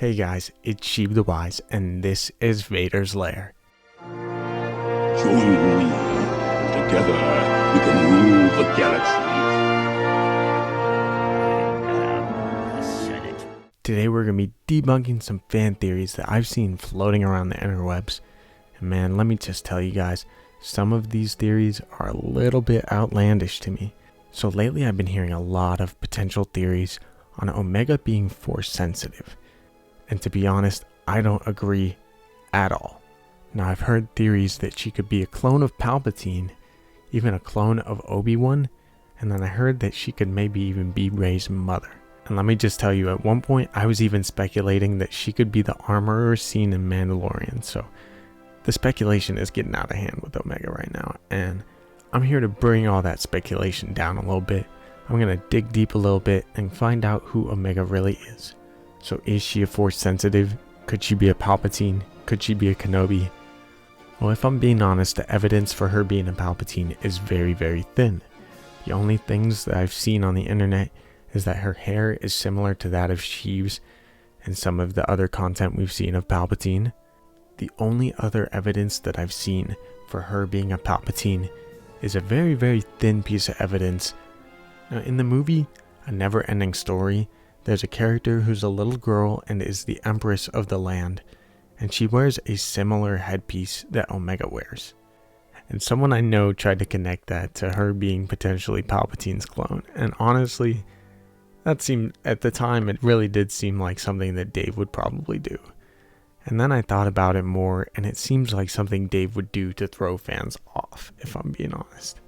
Hey guys, it's Sheeb the Wise, and this is Vader's Lair. Join me, and together we can rule the galaxy. I am the Senate. Today we're going to be debunking some fan theories that I've seen floating around the interwebs. And man, let me just tell you guys, some of these theories are a little bit outlandish to me. So lately I've been hearing a lot of potential theories on Omega being force sensitive. And to be honest, I don't agree at all. Now I've heard theories that she could be a clone of Palpatine, even a clone of Obi-Wan, and then I heard that she could maybe even be Rey's mother. And let me just tell you, at one point I was even speculating that she could be the armorer seen in Mandalorian, so the speculation is getting out of hand with Omega right now, and I'm here to bring all that speculation down a little bit. I'm going to dig deep a little bit and find out who Omega really is. So is she a force sensitive? Could she be a Palpatine? Could she be a Kenobi? Well, if I'm being honest, the evidence for her being a Palpatine is very, very thin. The only things that I've seen on the internet is that her hair is similar to that of Sheev's and some of the other content we've seen of Palpatine. The only other evidence that I've seen for her being a Palpatine is a very, very thin piece of evidence. Now, in the movie A Never-Ending Story, there's a character who's a little girl and is the Empress of the land, and she wears a similar headpiece that Omega wears. And someone I know tried to connect that to her being potentially Palpatine's clone, and honestly, that seemed, at the time, it really did seem like something that Dave would probably do. And then I thought about it more, and it seems like something Dave would do to throw fans off, if I'm being honest.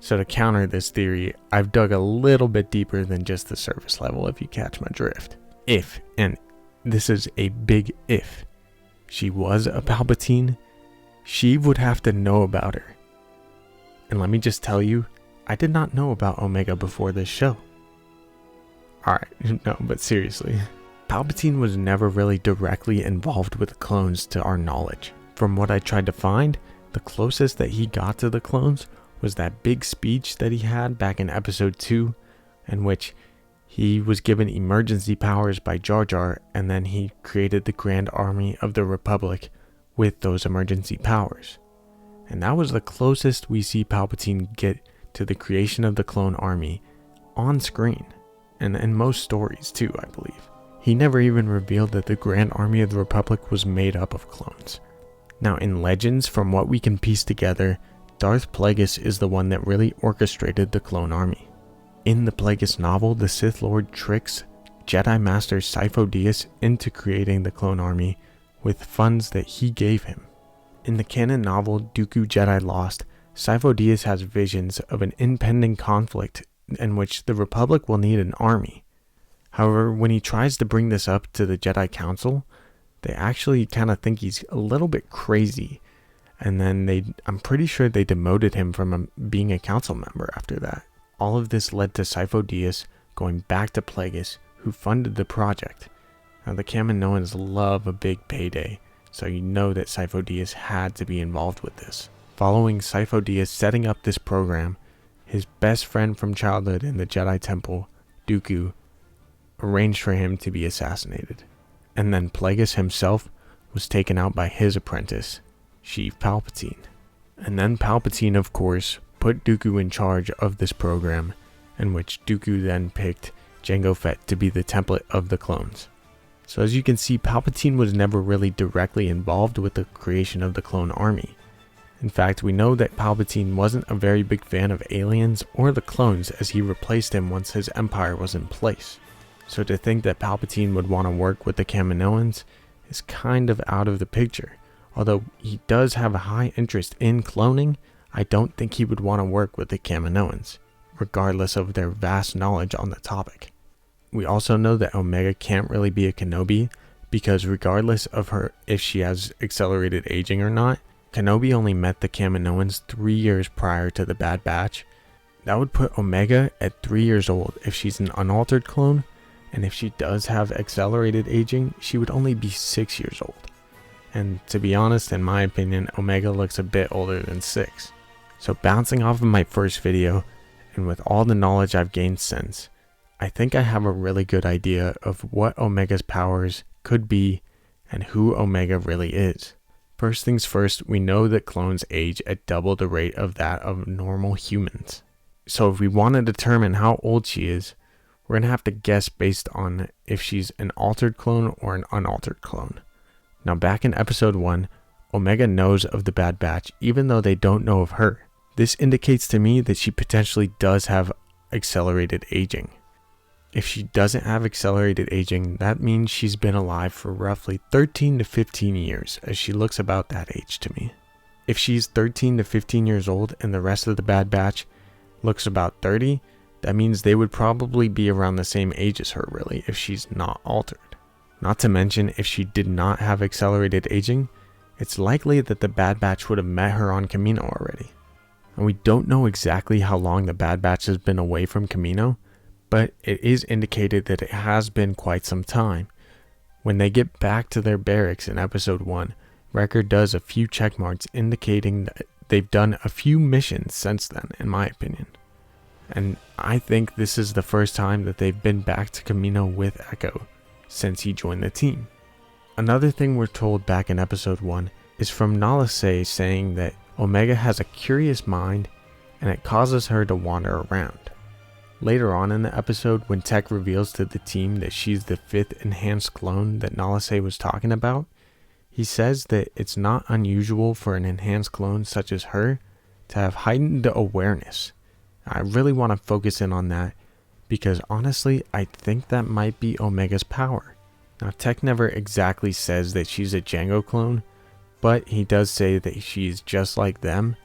So to counter this theory, I've dug a little bit deeper than just the surface level, if you catch my drift. If, and this is a big if, she was a Palpatine, Sheev would have to know about her. And let me just tell you, I did not know about Omega before this show. Alright, no, but seriously, Palpatine was never really directly involved with the clones to our knowledge. From what I tried to find, the closest that he got to the clones was that big speech that he had back in episode 2, in which he was given emergency powers by Jar Jar, and then he created the Grand Army of the Republic with those emergency powers. And that was the closest we see Palpatine get to the creation of the clone army on screen, and in most stories too, I believe. He never even revealed that the Grand Army of the Republic was made up of clones. Now in Legends, from what we can piece together, Darth Plagueis is the one that really orchestrated the clone army. In the Plagueis novel, the Sith Lord tricks Jedi Master Sifo Dyas into creating the clone army with funds that he gave him. In the canon novel Dooku Jedi Lost, Sifo Dyas has visions of an impending conflict in which the Republic will need an army. However, when he tries to bring this up to the Jedi Council, they actually kind of think he's a little bit crazy. And then I'm pretty sure they demoted him from being a council member after that. All of this led to Sifo Dyas going back to Plagueis, who funded the project. Now the Kaminoans love a big payday, so you know that Sifo Dyas had to be involved with this. Following Sifo Dyas setting up this program, his best friend from childhood in the Jedi Temple, Dooku, arranged for him to be assassinated. And then Plagueis himself was taken out by his apprentice, Sheev Palpatine. And then Palpatine, of course, put Dooku in charge of this program, in which Dooku then picked Jango Fett to be the template of the clones. So as you can see, Palpatine was never really directly involved with the creation of the clone army. In fact, we know that Palpatine wasn't a very big fan of aliens or the clones, as he replaced him once his empire was in place. So to think that Palpatine would want to work with the Kaminoans is kind of out of the picture. Although he does have a high interest in cloning, I don't think he would want to work with the Kaminoans, regardless of their vast knowledge on the topic. We also know that Omega can't really be a Kenobi, because regardless of her if she has accelerated aging or not, Kenobi only met the Kaminoans 3 years prior to the Bad Batch. That would put Omega at 3 years old if she's an unaltered clone, and if she does have accelerated aging, she would only be 6 years old. And to be honest, in my opinion, Omega looks a bit older than 6. So bouncing off of my first video, and with all the knowledge I've gained since, I think I have a really good idea of what Omega's powers could be and who Omega really is. First things first, we know that clones age at double the rate of that of normal humans. So if we want to determine how old she is, we're going to have to guess based on if she's an altered clone or an unaltered clone. Now back in episode 1, Omega knows of the Bad Batch even though they don't know of her. This indicates to me that she potentially does have accelerated aging. If she doesn't have accelerated aging, that means she's been alive for roughly 13 to 15 years, as she looks about that age to me. If she's 13 to 15 years old and the rest of the Bad Batch looks about 30, that means they would probably be around the same age as her really if she's not altered. Not to mention, if she did not have accelerated aging, it's likely that the Bad Batch would have met her on Kamino already. And we don't know exactly how long the Bad Batch has been away from Kamino, but it is indicated that it has been quite some time. When they get back to their barracks in episode 1, Wrecker does a few check marks indicating that they've done a few missions since then, in my opinion. And I think this is the first time that they've been back to Kamino with Echo since he joined the team. Another thing we're told back in episode 1 is from Nala Se saying that Omega has a curious mind and it causes her to wander around. Later on in the episode, when Tech reveals to the team that she's the 5th enhanced clone that Nala Se was talking about, he says that it's not unusual for an enhanced clone such as her to have heightened awareness. I really want to focus in on that because honestly, I think that might be Omega's power. Now, Tech never exactly says that she's a Jango clone, but he does say that she's just like them,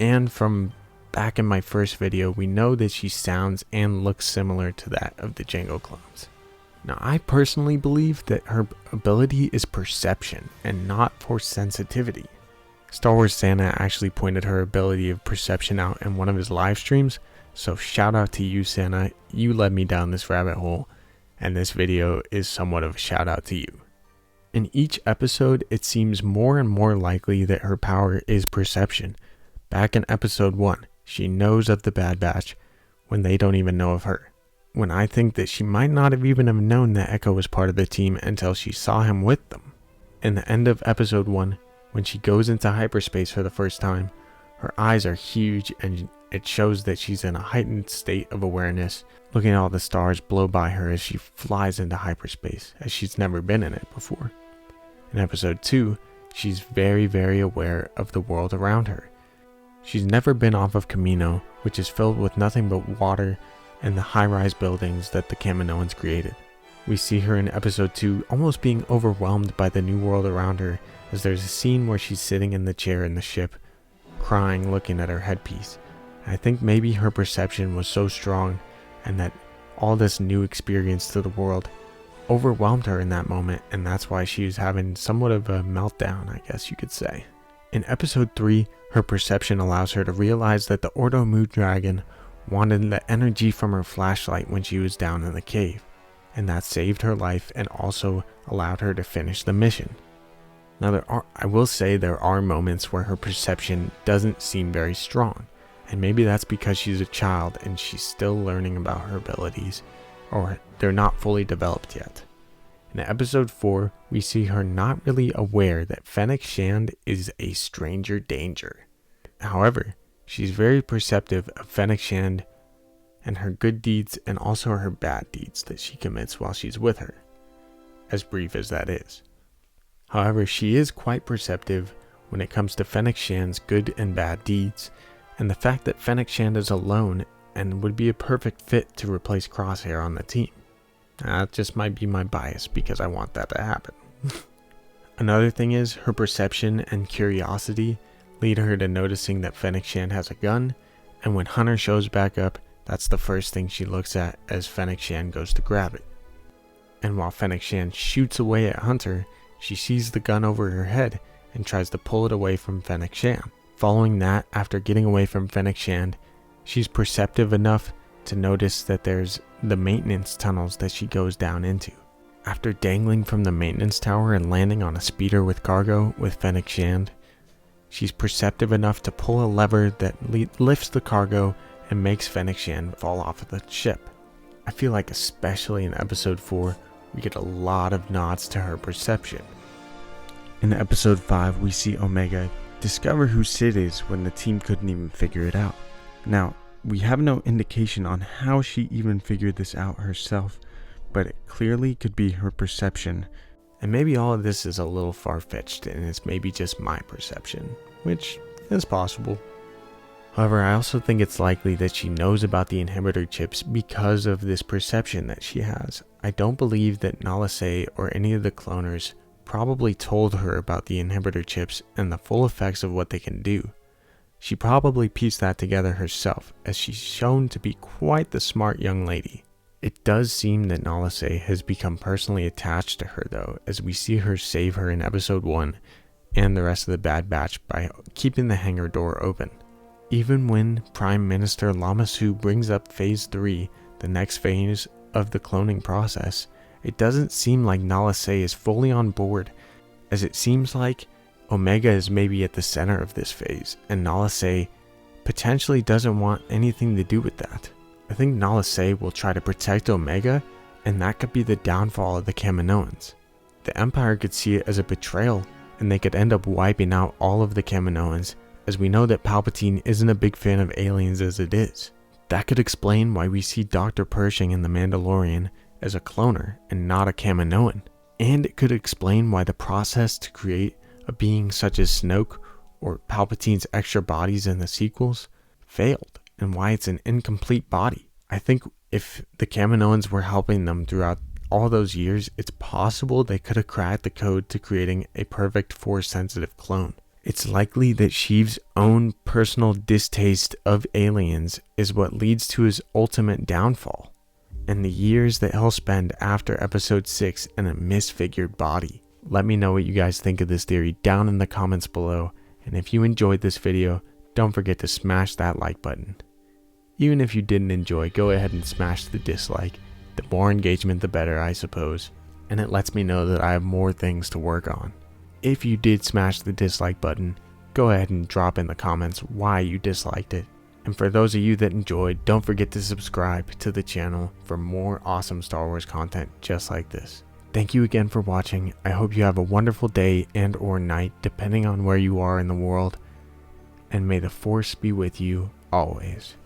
and from back in my first video, we know that she sounds and looks similar to that of the Jango clones. Now, I personally believe that her ability is perception and not force sensitivity. Star Wars Santa actually pointed her ability of perception out in one of his live streams, so shout out to you, Santa. You led me down this rabbit hole, and this video is somewhat of a shout out to you. In each episode, it seems more and more likely that her power is perception. Back in episode 1, she knows of the Bad Batch when they don't even know of her. When I think that she might not have even have known that Echo was part of the team until she saw him with them. In the end of episode 1, when she goes into hyperspace for the first time, her eyes are huge and it shows that she's in a heightened state of awareness, looking at all the stars blow by her as she flies into hyperspace, as she's never been in it before. In episode 2, she's very, very aware of the world around her. She's never been off of Kamino, which is filled with nothing but water and the high-rise buildings that the Kaminoans created. We see her in episode 2 almost being overwhelmed by the new world around her, as there's a scene where she's sitting in the chair in the ship, crying, looking at her headpiece. I think maybe her perception was so strong and that all this new experience to the world overwhelmed her in that moment, and that's why she was having somewhat of a meltdown, I guess you could say. In episode 3, her perception allows her to realize that the Ordo Moon Dragon wanted the energy from her flashlight when she was down in the cave, and that saved her life and also allowed her to finish the mission. Now I will say there are moments where her perception doesn't seem very strong, and maybe that's because she's a child and she's still learning about her abilities, or they're not fully developed yet. In episode 4, we see her not really aware that Fennec Shand is a stranger danger. However, she's very perceptive of Fennec Shand and her good deeds and also her bad deeds that she commits while she's with her, as brief as that is. However, she is quite perceptive when it comes to Fennec Shand's good and bad deeds, and the fact that Fennec Shand is alone and would be a perfect fit to replace Crosshair on the team. That just might be my bias because I want that to happen. Another thing is, her perception and curiosity lead her to noticing that Fennec Shand has a gun, and when Hunter shows back up, that's the first thing she looks at as Fennec Shand goes to grab it. And while Fennec Shand shoots away at Hunter, she sees the gun over her head and tries to pull it away from Fennec Shand. Following that, after getting away from Fennec Shand, she's perceptive enough to notice that there's the maintenance tunnels that she goes down into. After dangling from the maintenance tower and landing on a speeder with cargo with Fennec Shand, she's perceptive enough to pull a lever that lifts the cargo and makes Fennec Shand fall off of the ship. I feel like especially in episode 4, we get a lot of nods to her perception. In episode 5, we see Omega discover who Sid is when the team couldn't even figure it out. Now, we have no indication on how she even figured this out herself, but it clearly could be her perception. And maybe all of this is a little far-fetched and it's maybe just my perception, which is possible. However, I also think it's likely that she knows about the inhibitor chips because of this perception that she has. I don't believe that Nala Se or any of the cloners probably told her about the inhibitor chips and the full effects of what they can do. She probably pieced that together herself, as she's shown to be quite the smart young lady. It does seem that Nala Se has become personally attached to her though, as we see her save her in episode 1 and the rest of the Bad Batch by keeping the hangar door open. Even when Prime Minister Lama Su brings up Phase 3, the next phase of the cloning process, it doesn't seem like Nala Se is fully on board, as it seems like Omega is maybe at the center of this phase, and Nala Se potentially doesn't want anything to do with that. I think Nala Se will try to protect Omega, and that could be the downfall of the Kaminoans. The Empire could see it as a betrayal, and they could end up wiping out all of the Kaminoans, as we know that Palpatine isn't a big fan of aliens as it is. That could explain why we see Dr. Pershing in The Mandalorian as a cloner and not a Kaminoan. And it could explain why the process to create a being such as Snoke or Palpatine's extra bodies in the sequels failed, and why it's an incomplete body. I think if the Kaminoans were helping them throughout all those years, it's possible they could have cracked the code to creating a perfect Force-sensitive clone. It's likely that Sheev's own personal distaste of aliens is what leads to his ultimate downfall, and the years that he'll spend after episode 6 in a misfigured body. Let me know what you guys think of this theory down in the comments below, and if you enjoyed this video, don't forget to smash that like button. Even if you didn't enjoy, go ahead and smash the dislike. The more engagement the better, I suppose, and it lets me know that I have more things to work on. If you did smash the dislike button, go ahead and drop in the comments why you disliked it. And for those of you that enjoyed, don't forget to subscribe to the channel for more awesome Star Wars content just like this. Thank you again for watching. I hope you have a wonderful day and or night depending on where you are in the world. And may the Force be with you always.